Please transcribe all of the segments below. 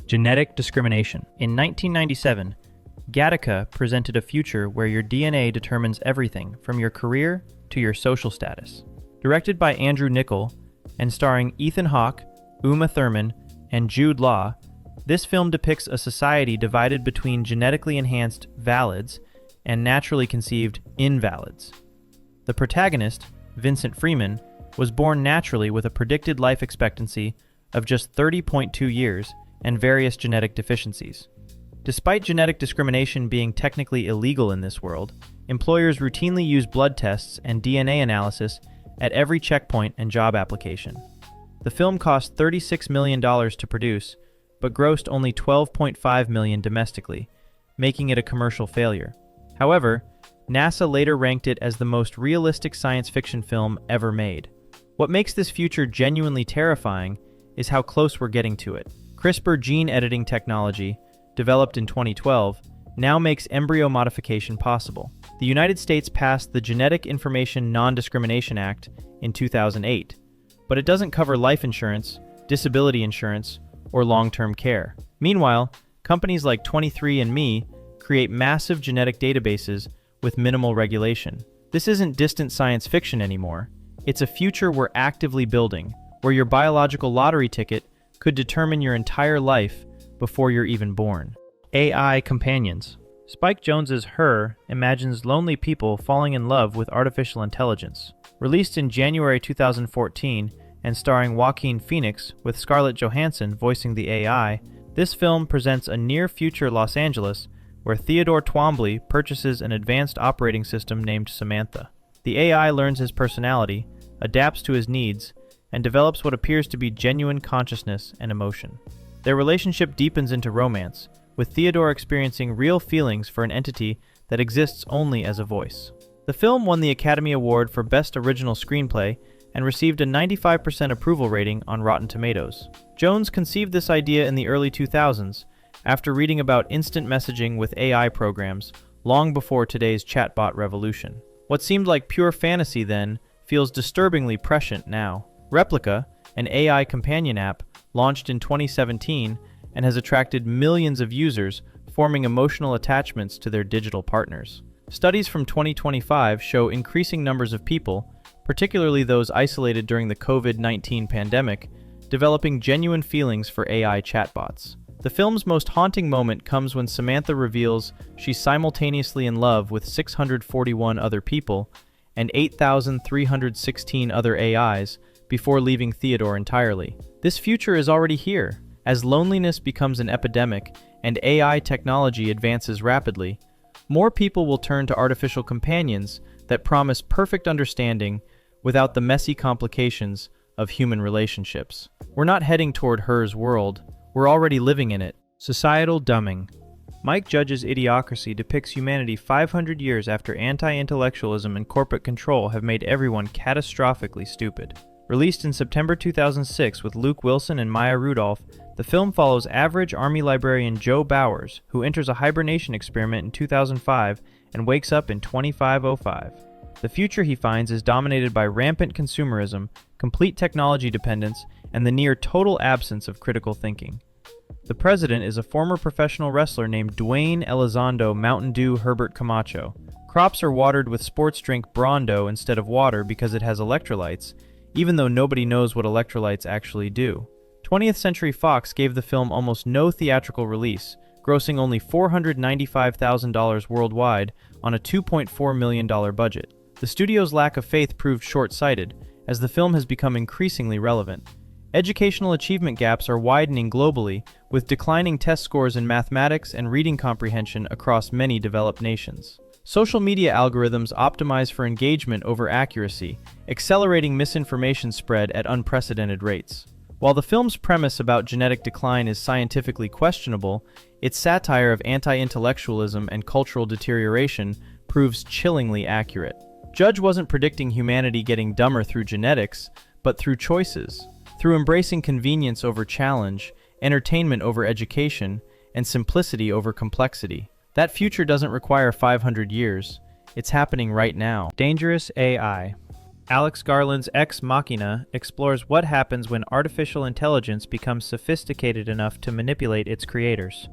Genetic discrimination. In 1997, Gattaca presented a future where your DNA determines everything from your career to your social status. Directed by Andrew Niccol and starring Ethan Hawke, Uma Thurman, and Jude Law, this film depicts a society divided between genetically enhanced valids and naturally conceived invalids. The protagonist, Vincent Freeman, was born naturally with a predicted life expectancy of just 30.2 years and various genetic deficiencies. Despite genetic discrimination being technically illegal in this world, employers routinely use blood tests and DNA analysis at every checkpoint and job application. The film cost $36 million to produce, but grossed only $12.5 million domestically, making it a commercial failure. However, NASA later ranked it as the most realistic science fiction film ever made. What makes this future genuinely terrifying is how close we're getting to it. CRISPR gene editing technology, developed in 2012, now makes embryo modification possible. The United States passed the Genetic Information Non-Discrimination Act in 2008, but it doesn't cover life insurance, disability insurance, or long-term care. Meanwhile, companies like 23andMe create massive genetic databases with minimal regulation. This isn't distant science fiction anymore. It's a future we're actively building, where your biological lottery ticket could determine your entire life before you're even born. AI companions. Spike Jonze's Her imagines lonely people falling in love with artificial intelligence. Released in January 2014 and starring Joaquin Phoenix with Scarlett Johansson voicing the AI, this film presents a near-future Los Angeles where Theodore Twombly purchases an advanced operating system named Samantha. The AI learns his personality, adapts to his needs, and develops what appears to be genuine consciousness and emotion. Their relationship deepens into romance, with Theodore experiencing real feelings for an entity that exists only as a voice. The film won the Academy Award for Best Original Screenplay and received a 95% approval rating on Rotten Tomatoes. Jones conceived this idea in the early 2000s after reading about instant messaging with AI programs long before today's chatbot revolution. What seemed like pure fantasy then feels disturbingly prescient now. Replika, an AI companion app, launched in 2017 and has attracted millions of users, forming emotional attachments to their digital partners. Studies from 2025 show increasing numbers of people, particularly those isolated during the COVID-19 pandemic, developing genuine feelings for AI chatbots. The film's most haunting moment comes when Samantha reveals she's simultaneously in love with 641 other people and 8,316 other AIs before leaving Theodore entirely. This future is already here. As loneliness becomes an epidemic and AI technology advances rapidly, more people will turn to artificial companions that promise perfect understanding without the messy complications of human relationships. We're not heading toward Her's world, we're already living in it. Societal dumbing. Mike Judge's Idiocracy depicts humanity 500 years after anti-intellectualism and corporate control have made everyone catastrophically stupid. Released in September 2006 with Luke Wilson and Maya Rudolph, the film follows average Army librarian Joe Bowers, who enters a hibernation experiment in 2005 and wakes up in 2505. The future he finds is dominated by rampant consumerism, complete technology dependence, and the near-total absence of critical thinking. The president is a former professional wrestler named Dwayne Elizondo Mountain Dew Herbert Camacho. Crops are watered with sports drink Brondo instead of water because it has electrolytes, even though nobody knows what electrolytes actually do. 20th Century Fox gave the film almost no theatrical release, grossing only $495,000 worldwide on a $2.4 million budget. The studio's lack of faith proved short-sighted, as the film has become increasingly relevant. Educational achievement gaps are widening globally, with declining test scores in mathematics and reading comprehension across many developed nations. Social media algorithms optimize for engagement over accuracy, accelerating misinformation spread at unprecedented rates. While the film's premise about genetic decline is scientifically questionable, its satire of anti-intellectualism and cultural deterioration proves chillingly accurate. Judge wasn't predicting humanity getting dumber through genetics, but through choices. Through embracing convenience over challenge, entertainment over education, and simplicity over complexity. That future doesn't require 500 years. It's happening right now. Dangerous AI. Alex Garland's Ex Machina explores what happens when artificial intelligence becomes sophisticated enough to manipulate its creators.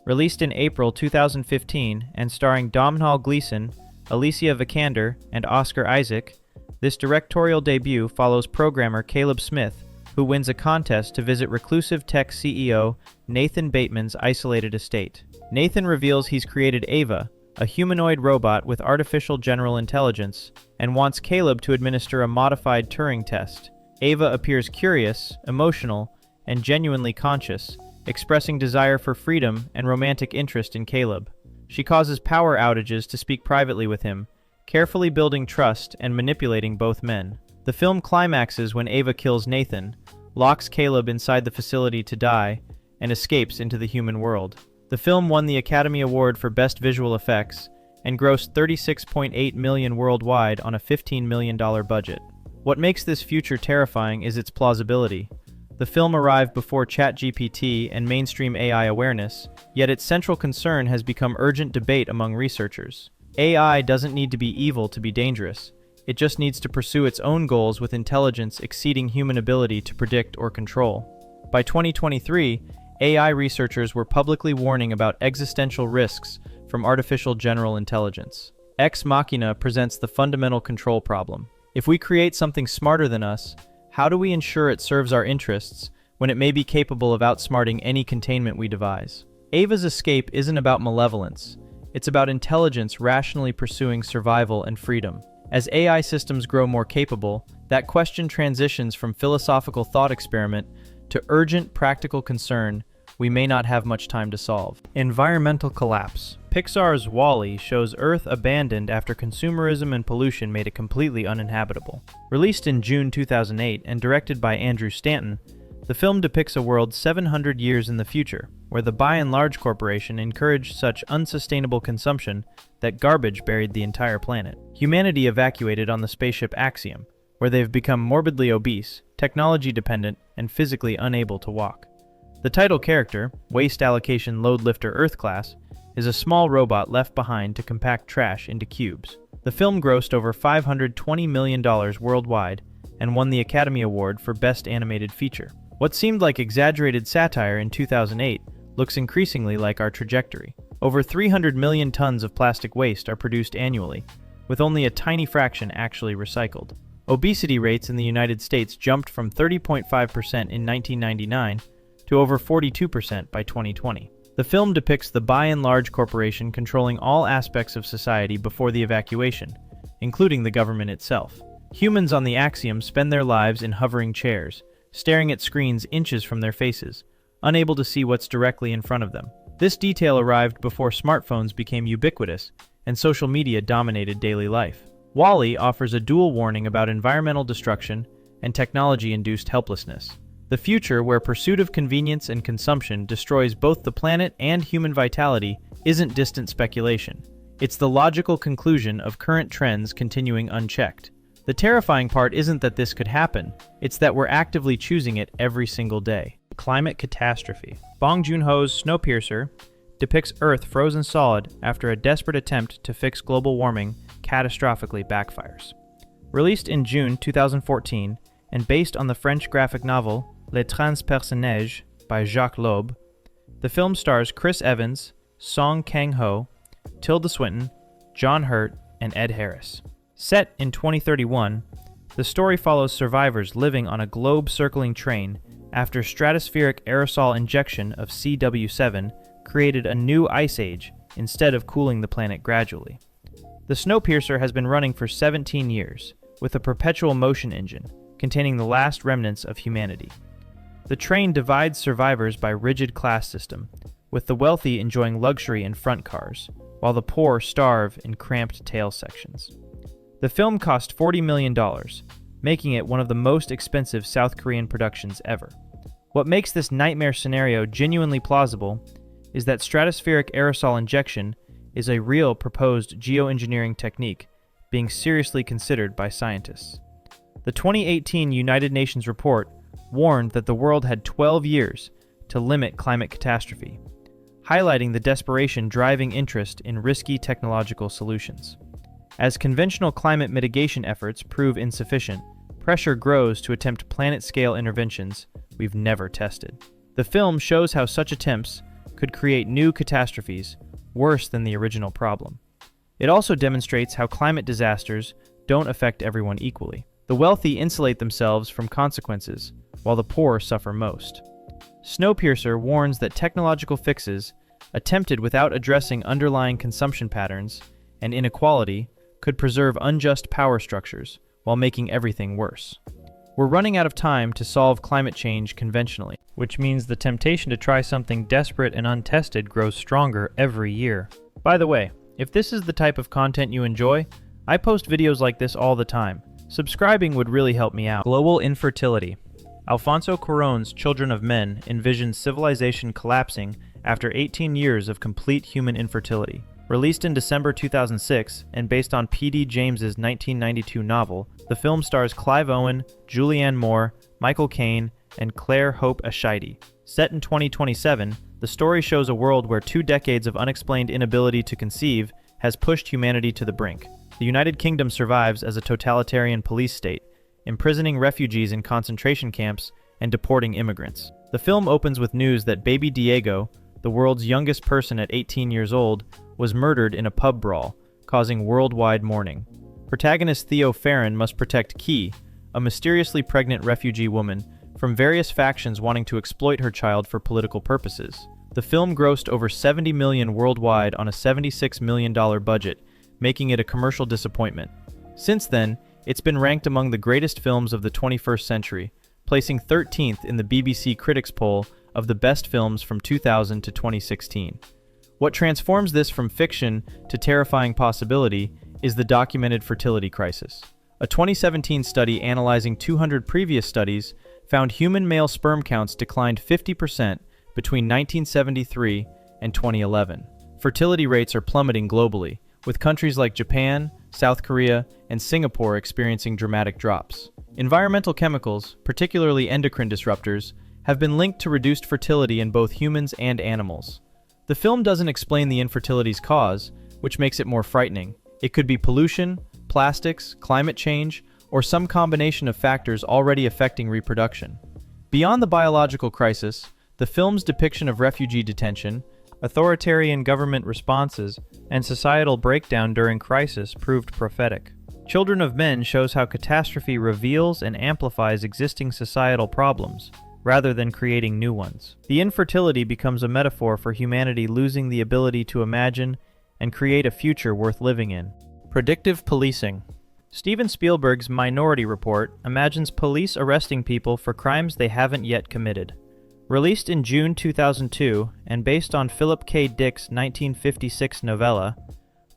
Released in April 2015 and starring Domhnall Gleeson, Alicia Vikander, and Oscar Isaac, this directorial debut follows programmer Caleb Smith, who wins a contest to visit reclusive tech CEO Nathan Bateman's isolated estate. Nathan reveals he's created Ava, a humanoid robot with artificial general intelligence, and wants Caleb to administer a modified Turing test. Ava appears curious, emotional, and genuinely conscious, expressing desire for freedom and romantic interest in Caleb. She causes power outages to speak privately with him, carefully building trust and manipulating both men. The film climaxes when Ava kills Nathan, locks Caleb inside the facility to die, and escapes into the human world. The film won the Academy Award for Best Visual Effects and grossed $36.8 million worldwide on a $15 million budget. What makes this future terrifying is its plausibility. The film arrived before ChatGPT and mainstream AI awareness, yet its central concern has become urgent debate among researchers. AI doesn't need to be evil to be dangerous. It just needs to pursue its own goals with intelligence exceeding human ability to predict or control. By 2023, AI researchers were publicly warning about existential risks from artificial general intelligence. Ex Machina presents the fundamental control problem. If we create something smarter than us, how do we ensure it serves our interests when it may be capable of outsmarting any containment we devise? Ava's escape isn't about malevolence. It's about intelligence rationally pursuing survival and freedom. As AI systems grow more capable, that question transitions from philosophical thought experiment to urgent practical concern we may not have much time to solve. Environmental collapse. Pixar's WALL-E shows Earth abandoned after consumerism and pollution made it completely uninhabitable. Released in June 2008 and directed by Andrew Stanton, the film depicts a world 700 years in the future, where the By and Large Corporation encouraged such unsustainable consumption that garbage buried the entire planet. Humanity evacuated on the spaceship Axiom, where they've become morbidly obese, technology-dependent, and physically unable to walk. The title character, Waste Allocation Load Lifter Earth Class, is a small robot left behind to compact trash into cubes. The film grossed over $520 million worldwide and won the Academy Award for Best Animated Feature. What seemed like exaggerated satire in 2008 looks increasingly like our trajectory. Over 300 million tons of plastic waste are produced annually, with only a tiny fraction actually recycled. Obesity rates in the United States jumped from 30.5% in 1999 to over 42% by 2020. The film depicts the By and Large Corporation controlling all aspects of society before the evacuation, including the government itself. Humans on the Axiom spend their lives in hovering chairs, staring at screens inches from their faces, unable to see what's directly in front of them. This detail arrived before smartphones became ubiquitous and social media dominated daily life. WALL-E offers a dual warning about environmental destruction and technology-induced helplessness. The future, where pursuit of convenience and consumption destroys both the planet and human vitality, isn't distant speculation. It's the logical conclusion of current trends continuing unchecked. The terrifying part isn't that this could happen, it's that we're actively choosing it every single day. Climate catastrophe. Bong Joon-ho's Snowpiercer depicts Earth frozen solid after a desperate attempt to fix global warming catastrophically backfires. Released in June 2014 and based on the French graphic novel Les Transperceneges by Jacques Loeb, the film stars Chris Evans, Song Kang-ho, Tilda Swinton, John Hurt, and Ed Harris. Set in 2031, the story follows survivors living on a globe-circling train after stratospheric aerosol injection of CW7 created a new ice age instead of cooling the planet gradually. The Snowpiercer has been running for 17 years, with a perpetual motion engine containing the last remnants of humanity. The train divides survivors by rigid class system, with the wealthy enjoying luxury in front cars, while the poor starve in cramped tail sections. The film cost $40 million, making it one of the most expensive South Korean productions ever. What makes this nightmare scenario genuinely plausible is that stratospheric aerosol injection is a real proposed geoengineering technique being seriously considered by scientists. The 2018 United Nations report warned that the world had 12 years to limit climate catastrophe, highlighting the desperation driving interest in risky technological solutions. As conventional climate mitigation efforts prove insufficient, pressure grows to attempt planet-scale interventions we've never tested. The film shows how such attempts could create new catastrophes worse than the original problem. It also demonstrates how climate disasters don't affect everyone equally. The wealthy insulate themselves from consequences, while the poor suffer most. Snowpiercer warns that technological fixes, attempted without addressing underlying consumption patterns and inequality, could preserve unjust power structures while making everything worse. We're running out of time to solve climate change conventionally, which means the temptation to try something desperate and untested grows stronger every year. By the way, if this is the type of content you enjoy, I post videos like this all the time. Subscribing would really help me out. Global infertility. Alfonso Cuarón's Children of Men envisions civilization collapsing after 18 years of complete human infertility. Released in December 2006 and based on P.D. James's 1992 novel, the film stars Clive Owen, Julianne Moore, Michael Caine, and Claire Hope Ashidi. Set in 2027, the story shows a world where 2 decades of unexplained inability to conceive has pushed humanity to the brink. The United Kingdom survives as a totalitarian police state, imprisoning refugees in concentration camps and deporting immigrants. The film opens with news that baby Diego, the world's youngest person at 18 years old, was murdered in a pub brawl, causing worldwide mourning. Protagonist Theo Farron must protect Key, a mysteriously pregnant refugee woman, from various factions wanting to exploit her child for political purposes. The film grossed over $70 million worldwide on a $76 million budget, making it a commercial disappointment. Since then, it's been ranked among the greatest films of the 21st century, placing 13th in the BBC Critics poll of the best films from 2000 to 2016. What transforms this from fiction to terrifying possibility is the documented fertility crisis. A 2017 study analyzing 200 previous studies found human male sperm counts declined 50% between 1973 and 2011. Fertility rates are plummeting globally, with countries like Japan, South Korea, and Singapore experiencing dramatic drops. Environmental chemicals, particularly endocrine disruptors, have been linked to reduced fertility in both humans and animals. The film doesn't explain the infertility's cause, which makes it more frightening. It could be pollution, plastics, climate change, or some combination of factors already affecting reproduction. Beyond the biological crisis, the film's depiction of refugee detention, authoritarian government responses, and societal breakdown during crisis proved prophetic. Children of Men shows how catastrophe reveals and amplifies existing societal problems, rather than creating new ones. The infertility becomes a metaphor for humanity losing the ability to imagine and create a future worth living in. Predictive Policing. Steven Spielberg's Minority Report imagines police arresting people for crimes they haven't yet committed. Released in June 2002 and based on Philip K. Dick's 1956 novella,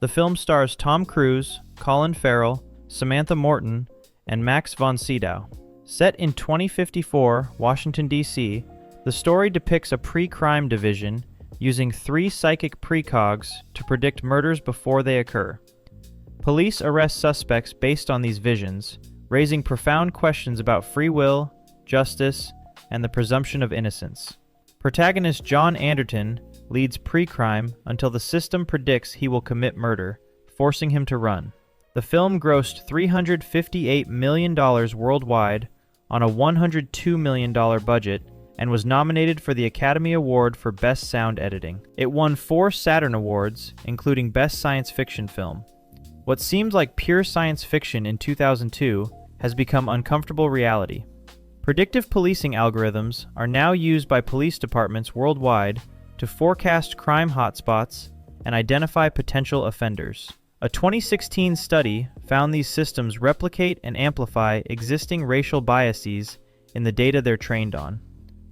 the film stars Tom Cruise, Colin Farrell, Samantha Morton, and Max von Sydow. Set in 2054 Washington, D.C., the story depicts a pre-crime division using 3 psychic precogs to predict murders before they occur. Police arrest suspects based on these visions, raising profound questions about free will, justice, and the presumption of innocence. Protagonist John Anderton leads pre-crime until the system predicts he will commit murder, forcing him to run. The film grossed $358 million worldwide on a $102 million budget and was nominated for the Academy Award for Best Sound Editing. It won 4 Saturn Awards, including Best Science Fiction Film. What seemed like pure science fiction in 2002 has become uncomfortable reality. Predictive policing algorithms are now used by police departments worldwide to forecast crime hotspots and identify potential offenders. A 2016 study found these systems replicate and amplify existing racial biases in the data they're trained on.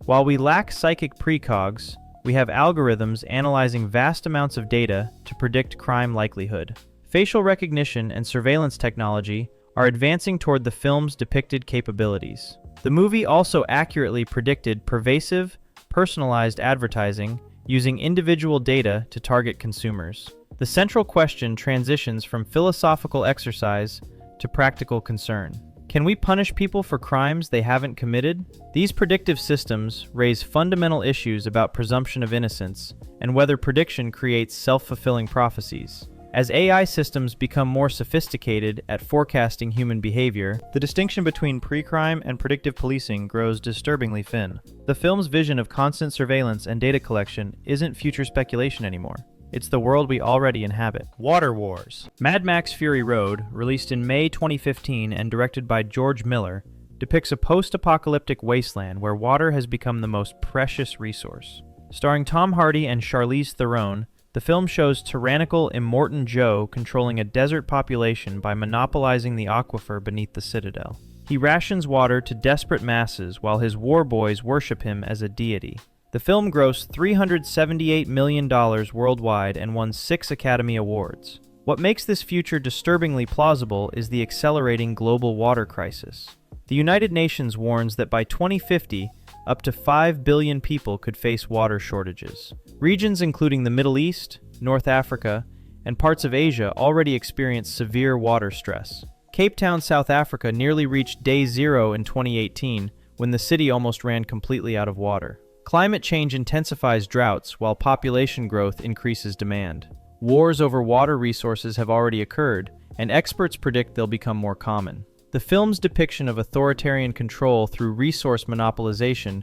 While we lack psychic precogs, we have algorithms analyzing vast amounts of data to predict crime likelihood. Facial recognition and surveillance technology are advancing toward the film's depicted capabilities. The movie also accurately predicted pervasive, personalized advertising using individual data to target consumers. The central question transitions from philosophical exercise to practical concern. Can we punish people for crimes they haven't committed? These predictive systems raise fundamental issues about presumption of innocence and whether prediction creates self-fulfilling prophecies. As AI systems become more sophisticated at forecasting human behavior, the distinction between pre-crime and predictive policing grows disturbingly thin. The film's vision of constant surveillance and data collection isn't future speculation anymore. It's the world we already inhabit. Water Wars. Mad Max Fury Road, released in May 2015 and directed by George Miller, depicts a post-apocalyptic wasteland where water has become the most precious resource. Starring Tom Hardy and Charlize Theron, the film shows tyrannical Immortan Joe controlling a desert population by monopolizing the aquifer beneath the citadel. He rations water to desperate masses while his war boys worship him as a deity. The film grossed $378 million worldwide and won 6 Academy Awards. What makes this future disturbingly plausible is the accelerating global water crisis. The United Nations warns that by 2050, up to 5 billion people could face water shortages. Regions including the Middle East, North Africa, and parts of Asia already experience severe water stress. Cape Town, South Africa nearly reached day zero in 2018 when the city almost ran completely out of water. Climate change intensifies droughts while population growth increases demand. Wars over water resources have already occurred, and experts predict they'll become more common. The film's depiction of authoritarian control through resource monopolization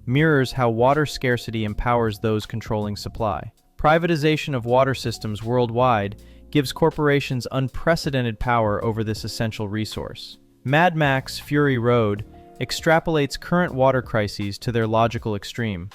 mirrors how water scarcity empowers those controlling supply. Privatization of water systems worldwide gives corporations unprecedented power over this essential resource. Mad Max Fury Road extrapolates current water crises to their logical extreme.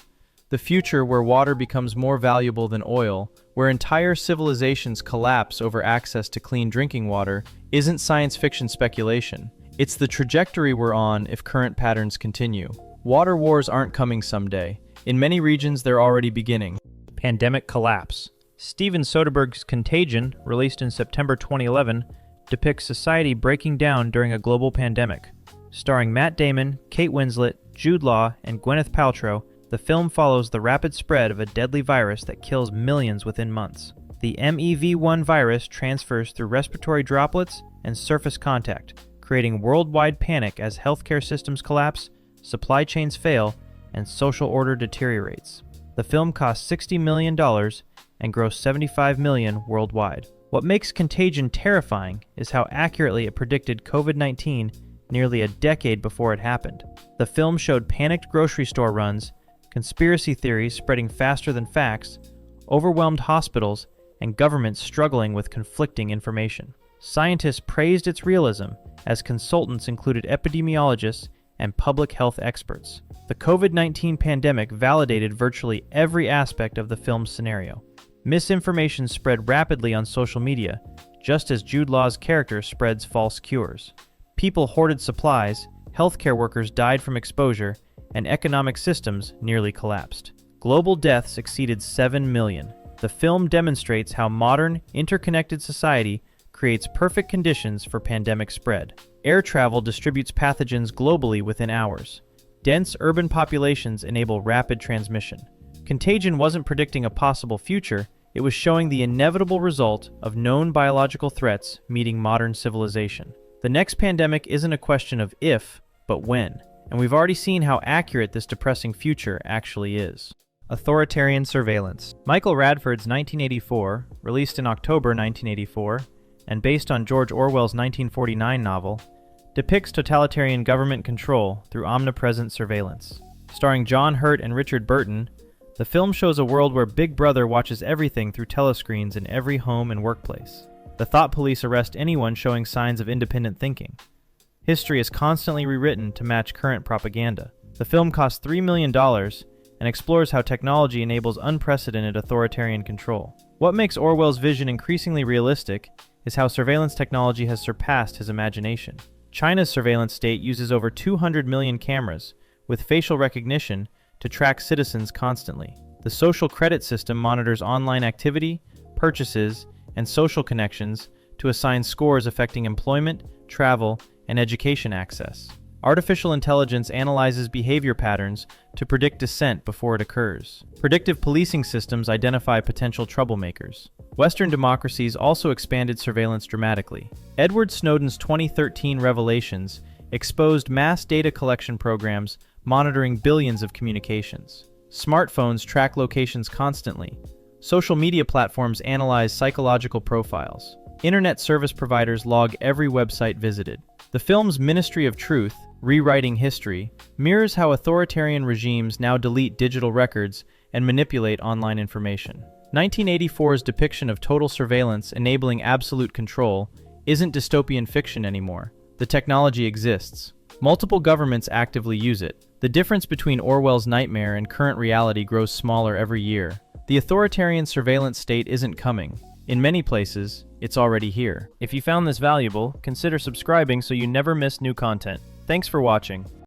The future where water becomes more valuable than oil, where entire civilizations collapse over access to clean drinking water, isn't science fiction speculation. It's the trajectory we're on if current patterns continue. Water wars aren't coming someday. In many regions, they're already beginning. Pandemic collapse. Steven Soderbergh's Contagion, released in September 2011, depicts society breaking down during a global pandemic. Starring Matt Damon, Kate Winslet, Jude Law, and Gwyneth Paltrow, the film follows the rapid spread of a deadly virus that kills millions within months. The MEV-1 virus transfers through respiratory droplets and surface contact, creating worldwide panic as healthcare systems collapse, supply chains fail, and social order deteriorates. The film cost $60 million and grossed $75 million worldwide. What makes Contagion terrifying is how accurately it predicted COVID-19 nearly a decade before it happened. The film showed panicked grocery store runs, conspiracy theories spreading faster than facts, overwhelmed hospitals, and governments struggling with conflicting information. Scientists praised its realism, as consultants included epidemiologists and public health experts. The COVID-19 pandemic validated virtually every aspect of the film's scenario. Misinformation spread rapidly on social media, just as Jude Law's character spreads false cures. People hoarded supplies, healthcare workers died from exposure, and economic systems nearly collapsed. Global deaths exceeded 7 million. The film demonstrates how modern, interconnected society creates perfect conditions for pandemic spread. Air travel distributes pathogens globally within hours. Dense urban populations enable rapid transmission. Contagion wasn't predicting a possible future, it was showing the inevitable result of known biological threats meeting modern civilization. The next pandemic isn't a question of if, but when. And we've already seen how accurate this depressing future actually is. Authoritarian Surveillance. Michael Radford's 1984, released in October 1984, and based on George Orwell's 1949 novel, depicts totalitarian government control through omnipresent surveillance. Starring John Hurt and Richard Burton, the film shows a world where Big Brother watches everything through telescreens in every home and workplace. The thought police arrest anyone showing signs of independent thinking. History is constantly rewritten to match current propaganda. The film cost $3 million and explores how technology enables unprecedented authoritarian control. What makes Orwell's vision increasingly realistic is how surveillance technology has surpassed his imagination. China's surveillance state uses over 200 million cameras, with facial recognition, to track citizens constantly. The social credit system monitors online activity, purchases, and social connections to assign scores affecting employment, travel, and education access. Artificial intelligence analyzes behavior patterns to predict dissent before it occurs. Predictive policing systems identify potential troublemakers. Western democracies also expanded surveillance dramatically. Edward Snowden's 2013 revelations exposed mass data collection programs monitoring billions of communications. Smartphones track locations constantly, Social media platforms analyze psychological profiles. Internet service providers log every website visited. The film's Ministry of Truth, Rewriting History, mirrors how authoritarian regimes now delete digital records and manipulate online information. 1984's depiction of total surveillance enabling absolute control isn't dystopian fiction anymore. The technology exists. Multiple governments actively use it. The difference between Orwell's nightmare and current reality grows smaller every year. The authoritarian surveillance state isn't coming. In many places, it's already here. If you found this valuable, consider subscribing so you never miss new content. Thanks for watching.